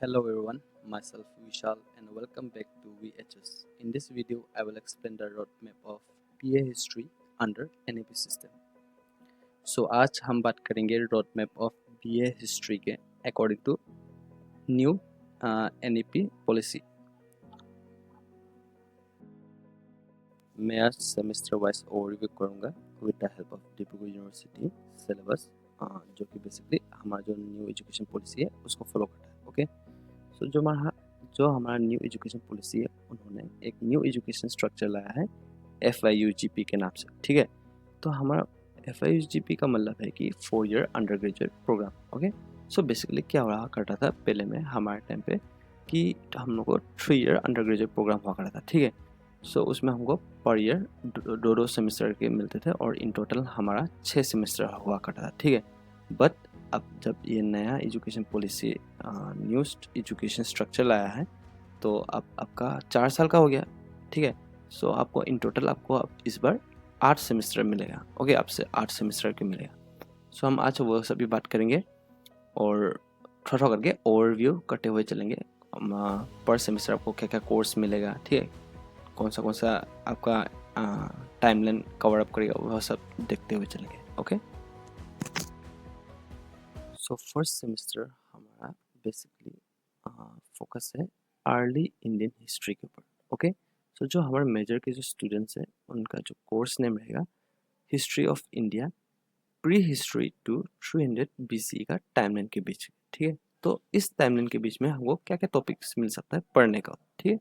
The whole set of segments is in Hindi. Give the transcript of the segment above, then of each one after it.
Hello everyone, myself Vishal and welcome back to VHS. In this video, I will explain the roadmap of BA History under NAP system. आज हम बात करेंगे roadmap of BA History के according to new NAP policy. मैं आज सेमेस्टर वाइज ओवरव्यू करूँगा with the help of Dibrugarh university syllabus जो कि बेसिकली हमारा जो न्यू एजुकेशन पॉलिसी है उसको फॉलो करता है. ओके, सो जो हमारा न्यू एजुकेशन पॉलिसी है उन्होंने एक न्यू एजुकेशन स्ट्रक्चर लाया है FIUGP के नाम से. ठीक है, तो हमारा FIUGP का मतलब है कि 4 year undergraduate programme. Okay, so basically क्या हुआ करता था पहले में हमारे टाइम पे कि हम लोग को 3 ईयर अंडर ग्रेजुएट प्रोग्राम हुआ करता था. ठीक है, सो उसमें हमको पर ईयर दो सेमेस्टर के मिलते थे और इन टोटल हमारा 6 सेमेस्टर हुआ करता था. ठीक है, बट अब जब ये नया education policy new education structure लाया है तो अब आपका 4 साल का हो गया. ठीक है, सो आपको इन टोटल आपको अब इस बार 8 सेमेस्टर मिलेगा. ओके, आपसे 8 सेमेस्टर के मिलेगा. सो हम आज वो सभी बात करेंगे और थोड़ा थोड़ा करके ओवरव्यू करते हुए चलेंगे. पर सेमेस्टर आपको क्या क्या कोर्स मिलेगा, ठीक है, कौन सा आपका टाइमलाइन कवर अप करेगा, वह सब देखते हुए चलेंगे. ओके, सो फर्स्ट सेमेस्टर हमारा बेसिकली फोकस है अर्ली इंडियन हिस्ट्री के ऊपर. ओके, सो जो हमारे मेजर के जो स्टूडेंट्स हैं उनका जो कोर्स नेम रहेगा history of India prehistory to 300 BC का टाइमलाइन के बीच. ठीक है, तो इस टाइमलाइन के बीच में हमको क्या क्या टॉपिक्स मिल सकता है पढ़ने का. ठीक है,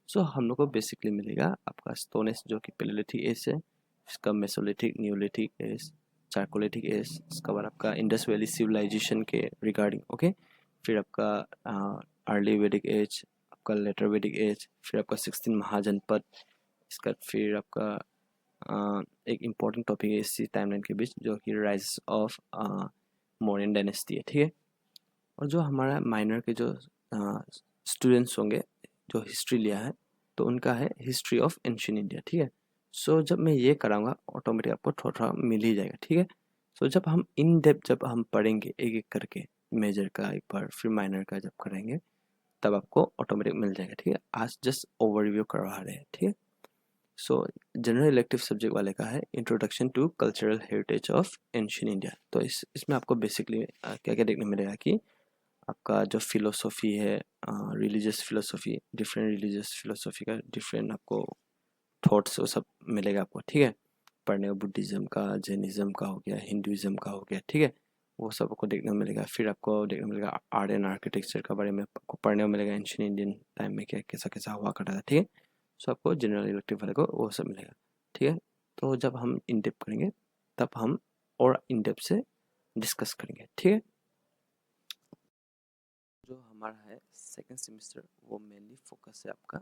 सो हम लोग को बेसिकली मिलेगा आपका स्टोन एज जो कि पैलेलिथिक एज है, इसका mesolithic neolithic age, chalcolithic age, इसके बाद आपका इंडस वैली सिविलाइजेशन के रिगार्डिंग. ओके, फिर आपका अर्ली वेदिक एज, आपका लेटर वेदिक एज, फिर आपका 16 महाजनपद, इसका फिर आपका एक इम्पॉर्टेंट टॉपिक है इसी टाइमलाइन के बीच जो कि राइज ऑफ मौर्यन डायनेस्टी है. ठीक है, और जो हमारा माइनर के जो स्टूडेंट्स होंगे जो हिस्ट्री लिया है तो उनका है हिस्ट्री ऑफ एंशिएंट इंडिया. ठीक है, सो जब मैं ये कराऊंगा ऑटोमेटिक आपको थोड़ा थोड़ा मिल ही जाएगा. ठीक है, सो जब हम इन डेप्थ जब हम पढ़ेंगे एक एक करके मेजर का एक बार फिर माइनर का जब करेंगे तब आपको ऑटोमेटिक मिल जाएगा. ठीक है, आज जस्ट ओवरव्यू करवा रहे हैं. ठीक है, सो जनरल इलेक्टिव सब्जेक्ट वाले का है introduction to cultural heritage of ancient India. तो इसमें आपको बेसिकली क्या क्या देखने मिलेगा कि आपका जो फिलोसफी है religious philosophy, different religious philosophy का डिफरेंट आपको थॉट्स वो सब मिलेगा आपको. ठीक है, पढ़ने का बुद्धिज़्म का, जैनिज़्म का हो गया, हिंदुज़्म का हो गया. ठीक है, वो सब आपको देखने को मिलेगा. फिर आपको देखने को मिलेगा आर्ट एंड आर्किटेक्चर के बारे में आपको पढ़ने को मिलेगा, एंशिएंट इंडियन टाइम में क्या कैसा कैसा हुआ करता था. ठीक है, सो आपको जनरल इलेक्टिव वाले को वो सब मिलेगा. ठीक है, तो जब हम इन डेप्थ करेंगे तब हम और इन डेप्थ से डिस्कस करेंगे. ठीक है, जो हमारा है सेकेंड सेमेस्टर वो मेनली फोकस है आपका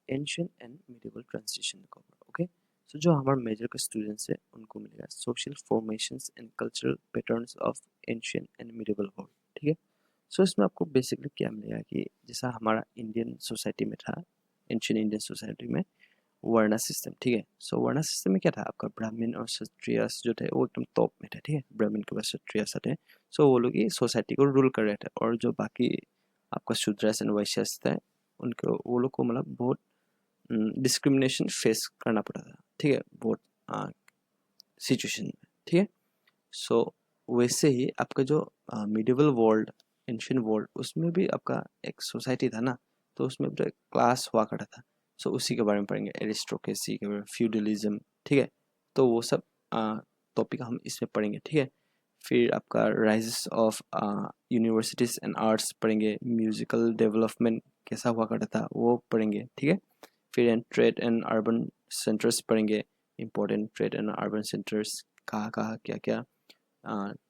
एंशिएंट एंड मिडिवल ट्रांजिशन का ऊपर. ओके, सो जो हमारे मेजर के स्टूडेंट्स हैं उनको मिलेगा social formations and cultural patterns of ancient and medieval world. ठीक है, सो इसमें आपको बेसिकली क्या मिलेगा कि जैसा हमारा इंडियन सोसाइटी में था, एंशिएंट इंडियन सोसाइटी में वर्ण सिस्टम. ठीक है, सो वर्ण सिस्टम में क्या था आपका ब्राह्मण और क्षत्रियस जो थे वो एकदम टॉप में थे. ठीक है, ब्राह्मण के बाद क्षत्रियस थे. सो वो लोग ही सोसाइटी को रूल कर रहे थे और जो बाकी आपका शूद्रस एंड वैश्यस थे उनको वो लोग को मतलब बहुत डिस्क्रिमिनेशन फेस करना पड़ा था. ठीक है, बहुत सिचुएशन में. ठीक है, सो वैसे ही आपका जो मिडिवल वर्ल्ड, एंशिएंट वर्ल्ड, उसमें भी आपका एक सोसाइटी था ना, तो उसमें क्लास हुआ करता था. सो उसी के बारे में पढ़ेंगे, एरिस्टोक्रेसी के बारे में, फ्यूडलिज्म. ठीक है, तो वो सब टॉपिक हम इसमें पढ़ेंगे. ठीक है, फिर आपका rises of universities and arts पढ़ेंगे, म्यूजिकल डेवलपमेंट कैसा हुआ करता था वो पढ़ेंगे. ठीक है, फिर ट्रेड एंड अर्बन सेंटर्स पढ़ेंगे, important trade and urban centres कहाँ क्या क्या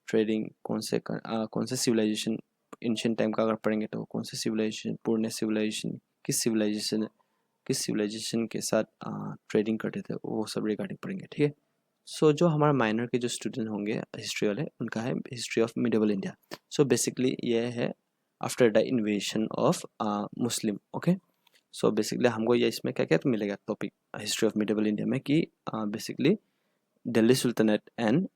ट्रेडिंग, कौन से सिविलाइजेशन एंशिएंट टाइम का अगर पढ़ेंगे तो कौन से सिविलाइजेशन, पुराने सिविलाइजेशन किस सिविलाइजेशन के साथ ट्रेडिंग करते थे वो सब रिगार्डिंग पढ़ेंगे. ठीक है, सो जो हमारा माइनर के जो स्टूडेंट होंगे हिस्ट्री वाले उनका है history of medieval India. So basically ये है after the invasion of Muslim. Okay, so basically हमको ये इसमें क्या क्या तो मिलेगा topic history of medieval India में कि basically Delhi sultanate and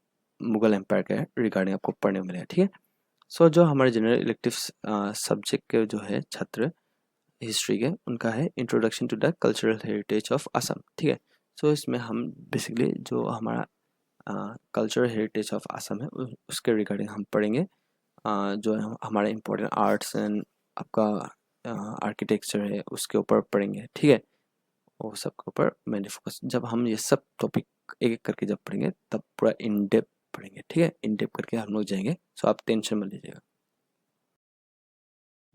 Mughal empire के रिगार्डिंग आपको पढ़ने को मिलेगा. ठीक है, सो जो हमारे जनरल इलेक्टिव सब्जेक्ट के जो है छात्र हिस्ट्री के, उनका है introduction to the cultural heritage of Assam, ठीक है। सो इसमें हम बेसिकली जो हमारा कल्चरल हेरिटेज ऑफ असम है उसके रिगार्डिंग हम पढ़ेंगे। जो है हमारे इम्पोर्टेंट आर्ट्स एंड आपका आर्किटेक्चर है उसके ऊपर पढ़ेंगे, ठीक है। वो सब के ऊपर मैंने फोकस, जब हम ये सब टॉपिक एक एक करके जब पढ़ेंगे तब पूरा इन डेप्थ पढ़ेंगे, ठीक है। इन डेप्थ करके हम लोग जाएंगे, सो आप टेंशन मत लीजिएगा।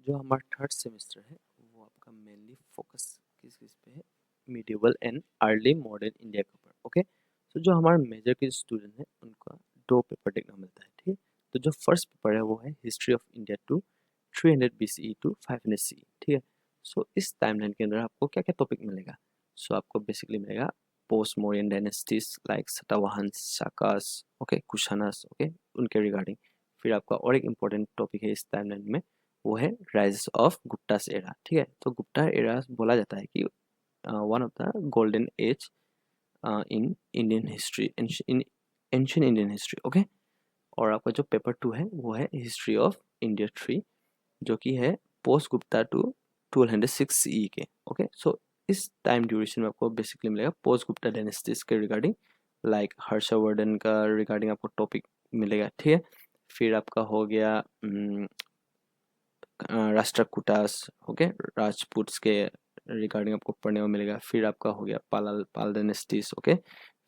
जो हमारा थर्ड सेमेस्टर है वो आपका मेनली फोकस किस किस पे है, medieval and early modern India के ऊपर, ओके। तो जो हमारा मेजर के स्टूडेंट है उनका दो पेपर देखना मिलता है, ठीक है। तो जो फर्स्ट पेपर है वो है history of India to 300 BCE to 500 CE, ठीक है। सो इस टाइमलाइन के अंदर आपको क्या क्या टॉपिक मिलेगा। सो आपको बेसिकली मिलेगा post Mauryan dynasties like Satavahana, Shakas, okay, Kushans, okay, उनके रिगार्डिंग। फिर आपका और एक इम्पोर्टेंट टॉपिक है इस टाइमलाइन में, वो है राइज ऑफ गुप्तास एरा, ठीक है। तो गुप्ता एरा बोला जाता है कि one of the golden age in Indian history, in ancient Indian history, okay. और आपका जो पेपर टू है वो है हिस्ट्री ऑफ इंडिया थ्री, जो कि है पोस्ट गुप्ता टू 1206 CE के, ओके। सो इस टाइम ड्यूरेशन में आपको बेसिकली मिलेगा पोस्ट गुप्ता डायनेस्टीज के रिगार्डिंग, लाइक हर्षवर्धन का रिगार्डिंग आपको टॉपिक मिलेगा, ठीक है। फिर आपका हो गया राष्ट्रकूटास, ओके, राजपूट्स के रिगार्डिंग आपको पढ़ने को मिलेगा। फिर आपका हो गया पाल डायनेस्टीज, ओके।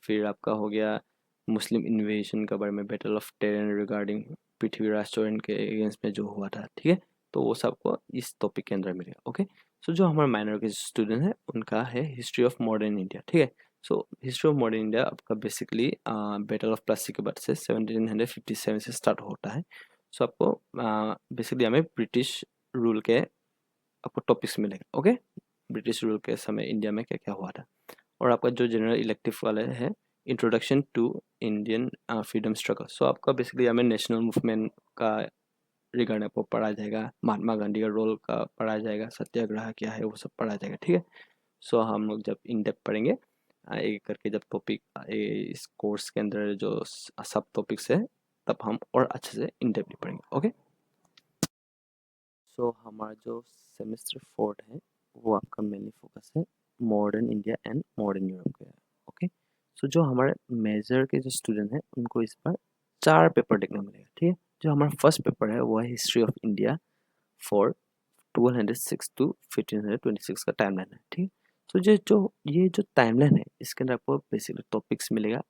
फिर आपका हो गया मुस्लिम इन्वेजन के बारे में, battle of Tarain regarding Prithviraj Chauhan के अगेंस्ट में जो हुआ था, ठीक है। तो वो सबको इस टॉपिक के अंदर मिलेगा, ओके। सो जो हमारे माइनर के स्टूडेंट है उनका है हिस्ट्री ऑफ मॉडर्न इंडिया, ठीक है। So history of modern India आपका बेसिकली बैटल ऑफ प्लासी के बाद से 1757 से स्टार्ट होता है। सो आपको बेसिकली हमें ब्रिटिश रूल के आपको टॉपिक्स मिलेगा, ओके। ब्रिटिश रूल के समय इंडिया में क्या क्या हुआ था। और आपका जो जनरल इलेक्टिव वाले है introduction to Indian freedom struggle. So आपका बेसिकली हमें नेशनल मूवमेंट का रिगार्डिंग आपको पढ़ा जाएगा, महात्मा गांधी का रोल का पढ़ा जाएगा, सत्याग्रह क्या है वो सब पढ़ा जाएगा, ठीक है। सो हम लोग जब इन डेप्थ पढ़ेंगे एक करके, जब टॉपिक इस कोर्स के अंदर जो सब टॉपिक्स है तब हम और अच्छे से इन डेप्थ पढ़ेंगे, ओके। सो हमारा जो सेमेस्टर फोर्थ है वो आपका मेनली फोकस है modern India and modern Europe का, ओके। सो जो हमारे मेजर के जो स्टूडेंट हैं उनको इस बार चार पेपर देखने मिलेगा, ठीक है। जो हमारा फर्स्ट पेपर है वो है history of India for 1206 to 1526 का टाइमलाइन है, ठीक है। तो ये जो टाइमलाइन है इसके अंदर आपको बेसिकली टॉपिक्स मिलेगा।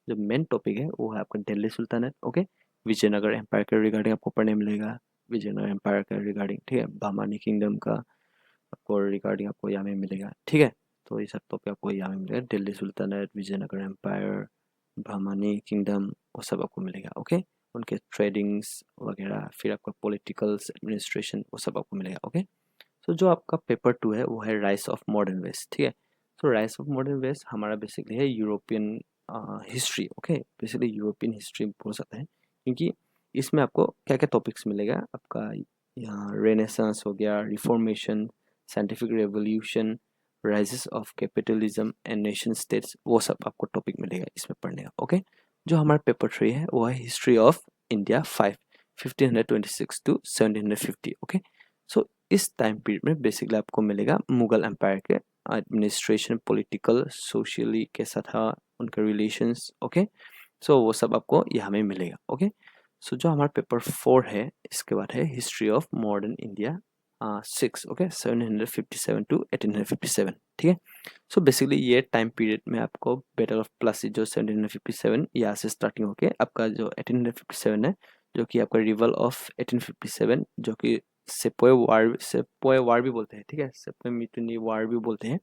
जो मेन टॉपिक है वो है आपका Delhi sultanate, okay. Vijayanagara empire के रिगार्डिंग आपको पढ़ने मिलेगा, विजयनगर एम्पायर के रिगार्डिंग, ठीक है। बहमानी किंगडम का आपको रिगार्डिंग आपको यहाँ में मिलेगा, ठीक है। तो ये सब टॉपिक आपको यहाँ में मिलेगा, Delhi sultanate, Vijayanagara empire, Bahmani kingdom, वो सब आपको मिलेगा, ओके। उनके ट्रेडिंग्स वगैरह, फिर आपका पॉलिटिकल्स एडमिनिस्ट्रेशन, वो सब आपको मिलेगा, ओके। तो जो आपका पेपर टू है वो है राइस ऑफ मॉडर्न वेस्ट, ठीक है। तो राइस ऑफ मॉडर्न वेस्ट हमारा बेसिकली है European history, okay. Basically European history बोल सकते हैं, क्योंकि इसमें आपको क्या क्या टॉपिक्स मिलेगा आपका, यहाँ रेनेसांस हो गया, reformation, scientific revolution, rises of capitalism and nation states, वो सब आपको टॉपिक मिलेगा इसमें पढ़ने का, ओके। जो हमारा पेपर थ्री है वो है history of India 1526 to 1750, okay. So इस टाइम पीरियड में बेसिकली आपको मिलेगा मुगल एम्पायर के एडमिनिस्ट्रेशन, पॉलिटिकल, सोशली कैसा था, उनके रिलेशंस, ओके। सो वो सब आपको यहाँ में मिलेगा, ओके। सो जो हमारा पेपर फोर है इसके बाद है history of modern India 6, okay, 757 to 1857, ठीक है। सो बेसिकली ये टाइम पीरियड में आपको बैटल ऑफ प्लासी जो 1757 यहाँ से स्टार्टिंग होके आपका जो 1857 है, जो कि आपका रिवल ऑफ 1857, जो कि सेपोय वार भी बोलते हैं, ठीक है, सेपोय मिटुनी वार भी बोलते हैं।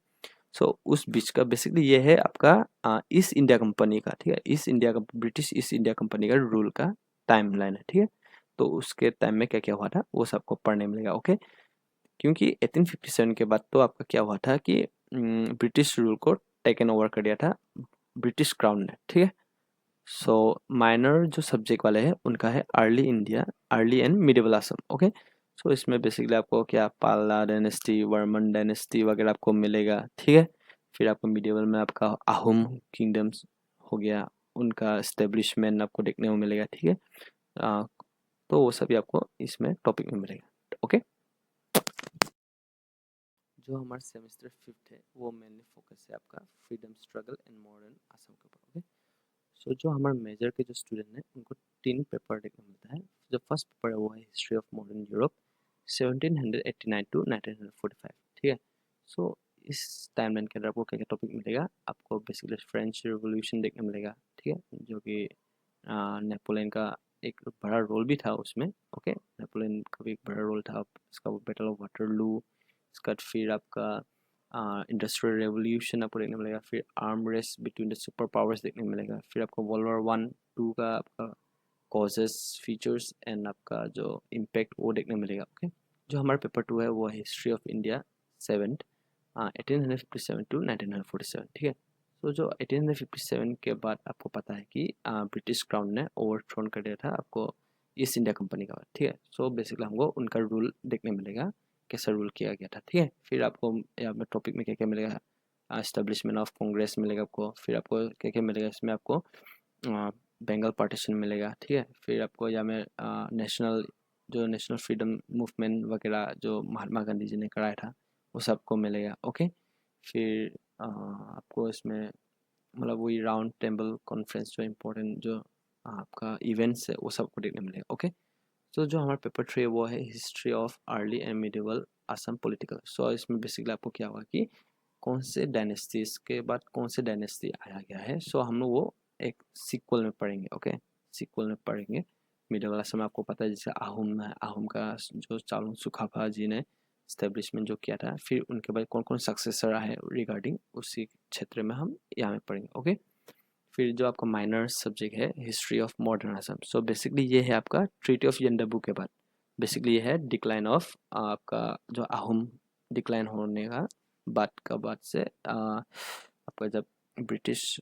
सो उस बीच का बेसिकली ये है आपका ईस्ट इंडिया कंपनी का, ठीक है, ईस्ट इंडिया का, ब्रिटिश ईस्ट इंडिया कंपनी का रूल का टाइम लाइन है, ठीक है। तो उसके टाइम में क्या क्या हुआ था वो सबको पढ़ने मिलेगा, ओके। क्योंकि 1857 के बाद तो आपका क्या हुआ था कि ब्रिटिश रूल को टेकन ओवर कर दिया था ब्रिटिश क्राउन ने, ठीक है। सो माइनर जो सब्जेक्ट वाले हैं उनका है early India, early and medieval Assam, okay. So इसमें बेसिकली आपको क्या पाला डायनेस्टी, वर्मन डायनेस्टी वगैरह आपको मिलेगा, ठीक है। फिर आपको मिडिवल में आपका आहूम किंगडम्स हो गया, उनका एस्टेब्लिशमेंट आपको देखने को मिलेगा, ठीक है। तो वो सभी आपको इसमें टॉपिक में मिलेगा। ओके, जो हमारा सेमेस्टर 5th है वो मेनली फोकस है आपका freedom struggle and modern Assam के ऊपर। ओके, सो जो हमारे मेजर के जो स्टूडेंट हैं उनको 3 पेपर देखने को मिलता है। जो फर्स्ट पेपर है वो है history of modern Europe 1789 to 1945। ठीक है, सो इस टाइमलाइन के अंदर आपको क्या क्या टॉपिक मिलेगा, आपको बेसिकली फ्रेंच रिवॉल्यूशन देखने मिलेगा। ठीक है, जो कि नेपोलियन का एक बड़ा रोल भी था उसमें। ओके, नेपोलियन का भी एक बड़ा रोल था, इसका बैटल ऑफ वाटरलू, इसका फिर आपका इंडस्ट्रियल रेवोल्यूशन आपको देखने मिलेगा, फिर arm race between the superpowers देखने मिलेगा, फिर आपको वर्ल्ड वॉर 1-2 का आपका कॉजेस, फीचर्स एंड आपका जो इम्पैक्ट वो देखने मिलेगा। ओके, जो हमारा पेपर 2 है वो है हिस्ट्री ऑफ इंडिया 7 1857 टू 1947। ठीक है, तो जो 1857 के बाद आपको पता है कि ब्रिटिश क्राउन ने ओवरथ्रोन कर दिया था आपको ईस्ट इंडिया कंपनी का। ठीक है, सो बेसिकली हमको उनका रूल देखने मिलेगा, कैसा रूल किया गया था। ठीक है, फिर आपको यहाँ पे टॉपिक में क्या क्या मिलेगा, एस्टेब्लिशमेंट ऑफ कांग्रेस मिलेगा आपको, फिर आपको क्या क्या मिलेगा इसमें, आपको बंगाल पार्टीशन मिलेगा। ठीक है, फिर आपको यहाँ में नेशनल फ्रीडम मूवमेंट वगैरह जो महात्मा गांधी जी ने कराया था वो सबको मिलेगा। ओके, फिर आपको इसमें मतलब वही राउंड टेबल कॉन्फ्रेंस जो इम्पोर्टेंट जो आपका इवेंट्स है वो सबको देखने मिलेगा। ओके, तो जो हमारा पेपर 3 है वो है history of early and medieval Assam political. So इसमें बेसिकली आपको क्या होगा कि कौन से डायनेस्टीज के बाद कौन से डायनेस्टी आया गया है, सो हम लोग वो एक सीक्वल में पढ़ेंगे। ओके, सीक्वल में पढ़ेंगे। मिडिवल असम आपको पता है, जैसे आहूम है, आहूम का जो चालुंग सुखाफा जी ने इस्टेब्लिशमेंट जो किया था, फिर उनके बाद कौन कौन सक्सेसर आए रिगार्डिंग उसी क्षेत्र में हम यहाँ में पढ़ेंगे। ओके, फिर जो आपका माइनर सब्जेक्ट है history of modern Assam, so basically ये है आपका ट्रीटी ऑफ यंडाबू के बाद, बेसिकली ये है डिक्लाइन ऑफ आपका जो आहूम डिक्लाइन होने का बाद से आपका जब ब्रिटिश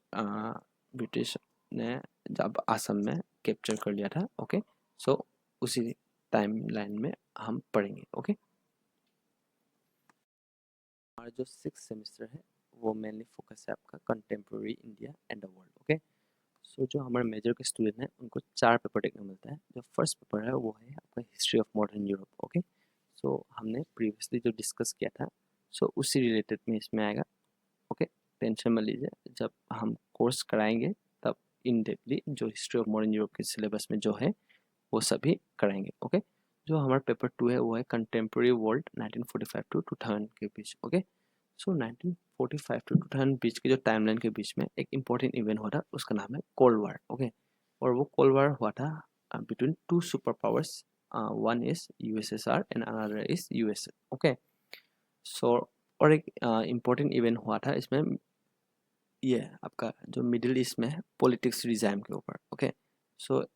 ने जब असम में कैप्चर कर लिया था। ओके, सो उसी टाइमलाइन में हम पढ़ेंगे। ओके, हमारा जो 6th सेमेस्टर है वो मेनली फोकस है आपका contemporary India and the world. Okay, so जो हमारे मेजर के स्टूडेंट हैं उनको 4 पेपर देखने को मिलता है। जो फर्स्ट पेपर है वो है आपका history of modern Europe. Okay, so हमने प्रीवियसली जो डिस्कस किया था, सो उसी रिलेटेड में इसमें आएगा। ओके, टेंशन मत लीजिए, जब हम कोर्स कराएंगे तब इन डेप्थली जो हिस्ट्री ऑफ मॉडर्न यूरोप के सिलेबस में जो है वो सभी कराएंगे। ओके, जो हमारा पेपर 2 है वो है कंटेम्प्रेरी वर्ल्ड 1945 टू 2000 के बीच। ओके, सो 1945 टू 2000 बीच के जो टाइमलाइन के बीच में एक इम्पोर्टेंट इवेंट हुआ था, उसका नाम है कोल्ड वार। ओके, और वो कोल्ड वार हुआ था between 2 super powers, one is USSR and another is USA. Okay, so और एक इम्पोर्टेंट इवेंट हुआ था इसमें, ये आपका जो मिडिल ईस्ट में है पॉलिटिक्स रिजाइम के ऊपर। ओके, सो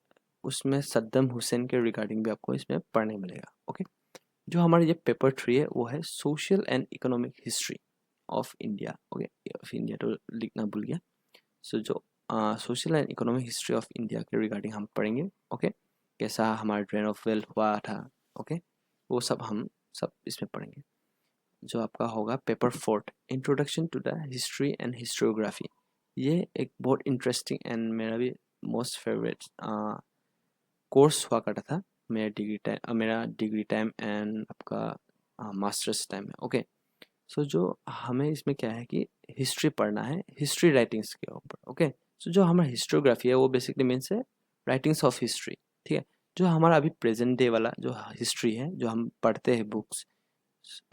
उसमें सद्दम हुसैन के रिगार्डिंग भी आपको इसमें पढ़ने मिलेगा। ओके, जो हमारा ये पेपर 3 है वो है social and economic history of India. Okay, of India तो लिखना भूल गया। सो जो social and economic history of India के रिगार्डिंग हम पढ़ेंगे। ओके, कैसा हमारा ड्रेन ऑफ वेल्थ हुआ था। ओके, वो सब हम सब इसमें पढ़ेंगे। जो आपका होगा paper 4 introduction to the history and historiography, ये एक बहुत इंटरेस्टिंग एंड मेरा भी मोस्ट फेवरेट कोर्स हुआ करता था मेरा डिग्री टाइम एंड आपका मास्टर्स टाइम में। ओके, सो जो हमें इसमें क्या है कि हिस्ट्री पढ़ना है, हिस्ट्री राइटिंग्स के ऊपर। ओके, सो जो हमारा हिस्टोग्राफी है वो बेसिकली मीन्स है राइटिंग्स ऑफ हिस्ट्री। ठीक है, जो हमारा अभी प्रेजेंट डे वाला जो हिस्ट्री है जो हम पढ़ते हैं बुक्स,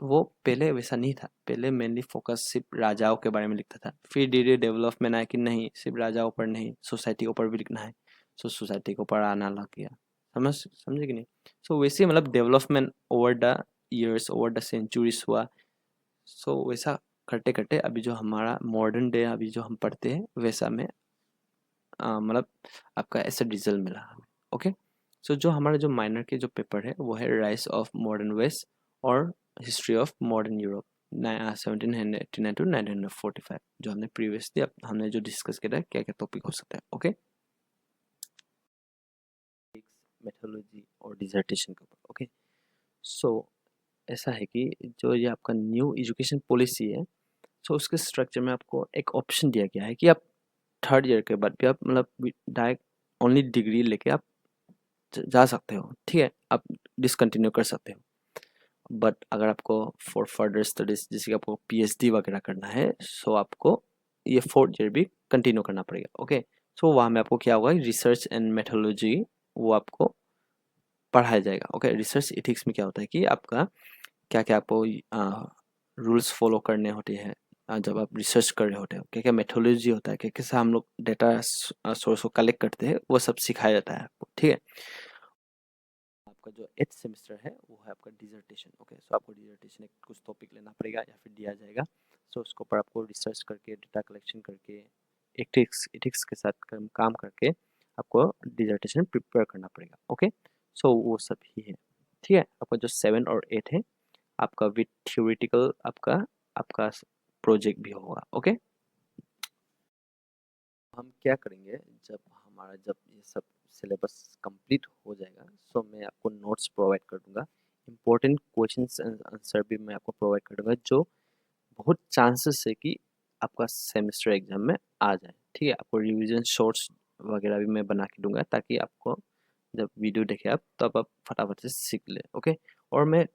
वो पहले वैसा नहीं था। पहले मेनली फोकस सिर्फ राजाओं के बारे में लिखता था, फिर धीरे डेवलपमेंट आया कि नहीं सिर्फ राजाओं पर नहीं सोसाइटी के ऊपर भी लिखना है, सो सोसाइटी के ऊपर आना लग गया। समझे कि नहीं। सो वैसे मतलब development over the years over the centuries हुआ। सो वैसा करते करते अभी जो हमारा मॉडर्न डे अभी जो हम पढ़ते हैं वैसा में मतलब आपका ऐसा रिजल्ट मिला हमें। ओके, सो जो हमारा जो माइनर के जो पेपर है वो है राइज ऑफ मॉडर्न वेस्ट और history of modern Europe 1789 to 1945, जो हमने प्रीवियसली हमने जो डिस्कस किया था क्या क्या टॉपिक हो सकता है। ओके, मेथोडोलॉजी और डिसर्टेशन के ऊपर। ओके, सो ऐसा है कि जो ये आपका न्यू एजुकेशन पॉलिसी है, सो उसके स्ट्रक्चर में आपको एक ऑप्शन दिया गया है कि आप 3rd ईयर के बाद भी आप मतलब डायरेक्ट ओनली डिग्री लेके आप जा सकते हो, ठीक है, आप डिसकंटिन्यू कर सकते हो। बट अगर आपको फॉर फर्दर स्टडीज जैसे कि आपको पीएचडी वगैरह करना है, सो आपको ये 4th ईयर भी कंटिन्यू करना पड़ेगा। ओके, सो वहाँ में आपको क्या होगा, रिसर्च एंड मेथोलॉजी वो आपको पढ़ाया जाएगा। ओके, रिसर्च एथिक्स में क्या होता है कि आपका क्या क्या आपको रूल्स फॉलो करने होते हैं जब आप रिसर्च कर रहे होते हो, क्या क्या मेथोलॉजी होता है, क्या कैसे हम लोग डेटा सोर्स को कलेक्ट करते हैं, वो सब सिखाया जाता है आपको, ठीक है। आपका जो 8th सेमेस्टर है वो है आपका डिजर्टेशन। ओके, सो आपको डिजर्टेशन एक कुछ टॉपिक लेना पड़ेगा या फिर दिया जाएगा, सो उसके ऊपर आपको रिसर्च करके डेटा कलेक्शन करके एथिक्स एथिक्स के साथ काम करके आपको डिजर्टेशन प्रिपेयर करना पड़ेगा। ओके, सो वो सब ही है, ठीक है। आपका जो 7 और 8 है आपका विथ थ्योरेटिकल आपका आपका प्रोजेक्ट भी होगा। ओके, हम क्या करेंगे जब ये सब सिलेबस कंप्लीट हो जाएगा, सो मैं आपको नोट्स प्रोवाइड कर दूंगा, इम्पोर्टेंट क्वेश्चंस एंड आंसर भी मैं आपको प्रोवाइड कर दूंगा, जो बहुत चांसेस है कि आपका सेमेस्टर एग्जाम में आ जाए, ठीक है। आपको रिवीजन शॉर्ट्स वगैरह भी मैं बना के दूंगा, ताकि आपको जब वीडियो देखे आप तब आप फटाफट से सीख ले। ओके, और मैं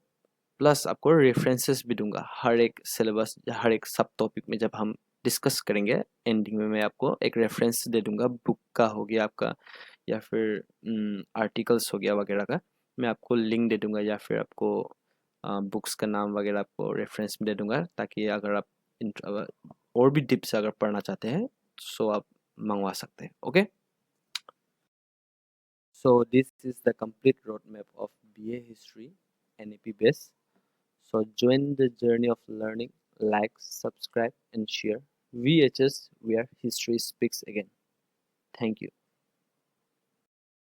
प्लस आपको रेफरेंसेस भी दूंगा हर एक सिलेबस हर एक सब टॉपिक में। जब हम डिस्कस करेंगे एंडिंग में मैं आपको एक रेफरेंस दे दूंगा, बुक का हो गया आपका या फिर आर्टिकल्स हो गया वगैरह का, मैं आपको लिंक दे दूंगा, या फिर आपको बुक्स का नाम वगैरह आपको रेफरेंस में दे दूंगा, ताकि अगर आप और भी डिप से अगर पढ़ना चाहते हैं सो आप मंगवा सकते हैं। Okay, so this is the complete roadmap of BA History NAP base. So join the journey of learning, like, subscribe and share. VHS where history speaks again. Thank you.